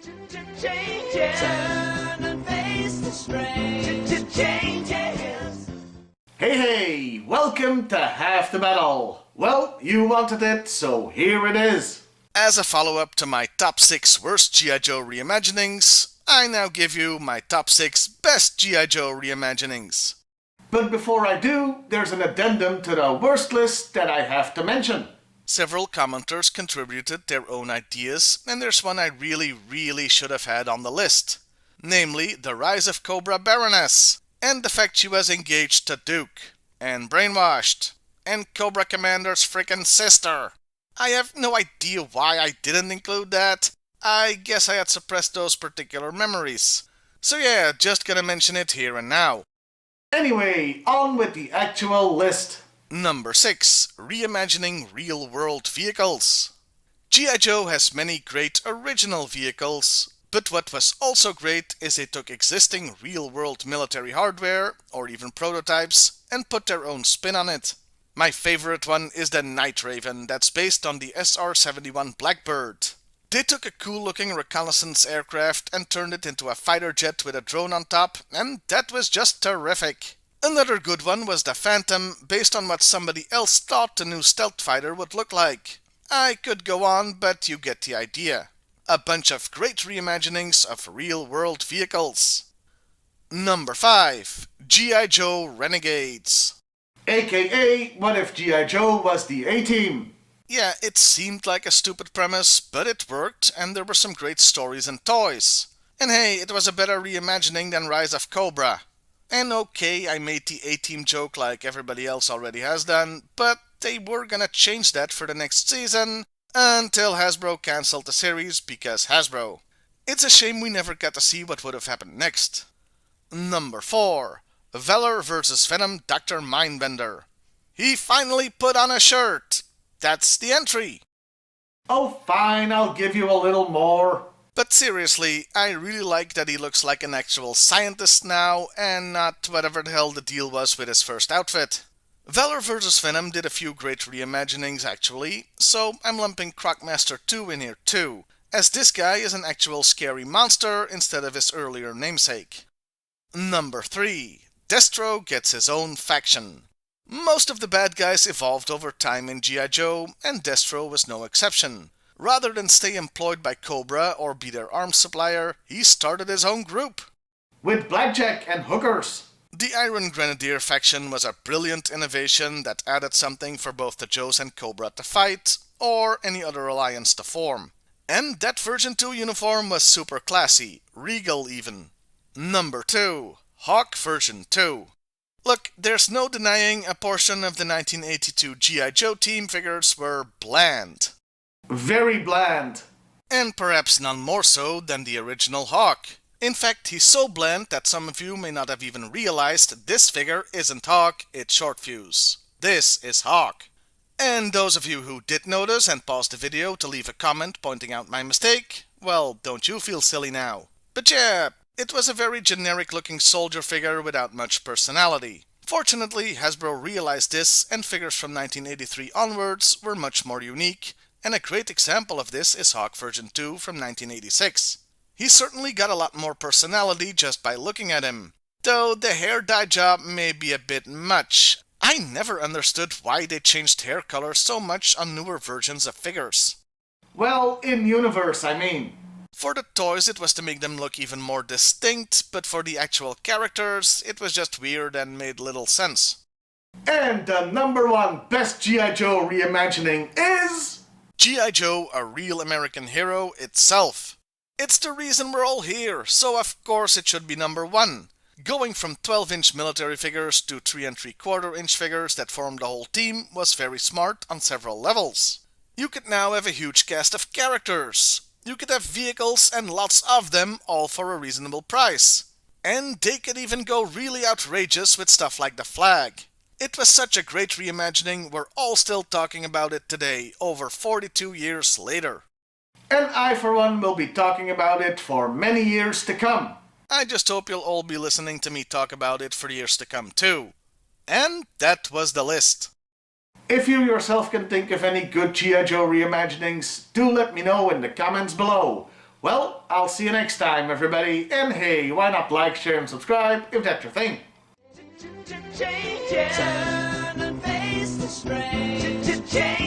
Changes. Turn and face the strange changes. Hey, welcome to Half the Battle. Well, you wanted it, so here it is. As a follow-up to my top 6 worst G.I. Joe reimaginings, I now give you my top 6 best G.I. Joe reimaginings. But before I do, there's an addendum to the worst list that I have to mention. Several commenters contributed their own ideas, and there's one I really should have had on the list. Namely, the rise of Cobra Baroness, and the fact she was engaged to Duke, and brainwashed, and Cobra Commander's frickin' sister. I have no idea why I didn't include that. I guess I had suppressed those particular memories. So yeah, just gonna mention it here and now. Anyway, on with the actual list. Number 6. Reimagining real-world vehicles. G.I. Joe has many great original vehicles, but what was also great is they took existing real-world military hardware, or even prototypes, and put their own spin on it. My favorite one is the Night Raven that's based on the SR-71 Blackbird. They took a cool-looking reconnaissance aircraft and turned it into a fighter jet with a drone on top, and that was just terrific. Another good one was the Phantom, based on what somebody else thought the new stealth fighter would look like. I could go on, but you get the idea. A bunch of great reimaginings of real-world vehicles. Number 5. G.I. Joe Renegades. AKA, what if G.I. Joe was the A-Team? Yeah, it seemed like a stupid premise, but it worked, and there were some great stories and toys. And hey, it was a better reimagining than Rise of Cobra. And okay, I made the A-Team joke like everybody else already has done, but they were gonna change that for the next season, until Hasbro cancelled the series because Hasbro. It's a shame we never got to see what would have happened next. Number 4. Valor vs. Venom Dr. Mindbender. He finally put on a shirt. That's the entry. Oh fine, I'll give you a little more. But seriously, I really like that he looks like an actual scientist now, and not whatever the hell the deal was with his first outfit. Valor vs. Venom did a few great reimaginings actually, so I'm lumping Crocmaster 2 in here too, as this guy is an actual scary monster instead of his earlier namesake. Number 3. Destro gets his own faction. Most of the bad guys evolved over time in G.I. Joe, and Destro was no exception. Rather than stay employed by Cobra or be their arms supplier, he started his own group. With blackjack and hookers. The Iron Grenadier faction was a brilliant innovation that added something for both the Joes and Cobra to fight, or any other alliance to form. And that version 2 uniform was super classy, regal even. Number 2. Hawk version 2. Look, there's no denying a portion of the 1982 G.I. Joe team figures were bland. Very bland. And perhaps none more so than the original Hawk. In fact, he's so bland that some of you may not have even realized this figure isn't Hawk, it's Short Fuse. This is Hawk. And those of you who did notice and paused the video to leave a comment pointing out my mistake, well, don't you feel silly now. But yeah, it was a very generic looking soldier figure without much personality. Fortunately, Hasbro realized this, and figures from 1983 onwards were much more unique, and a great example of this is Hawk version 2 from 1986. He certainly got a lot more personality just by looking at him. Though the hair dye job may be a bit much. I never understood why they changed hair color so much on newer versions of figures. Well, in universe, I mean. For the toys it was to make them look even more distinct, but for the actual characters it was just weird and made little sense. And the number 1 best G.I. Joe reimagining is... G.I. Joe, a real American hero itself. It's the reason we're all here, so of course it should be number 1. Going from 12-inch military figures to 3 3/4-inch figures that formed the whole team was very smart on several levels. You could now have a huge cast of characters. You could have vehicles and lots of them, all for a reasonable price. And they could even go really outrageous with stuff like the flag. It was such a great reimagining, we're all still talking about it today, over 42 years later. And I, for one, will be talking about it for many years to come. I just hope you'll all be listening to me talk about it for years to come too. And that was the list. If you yourself can think of any good G.I. Joe reimaginings, do let me know in the comments below. Well, I'll see you next time, everybody. And hey, why not like, share, and subscribe if that's your thing. Change it. Turn and face the strain. Change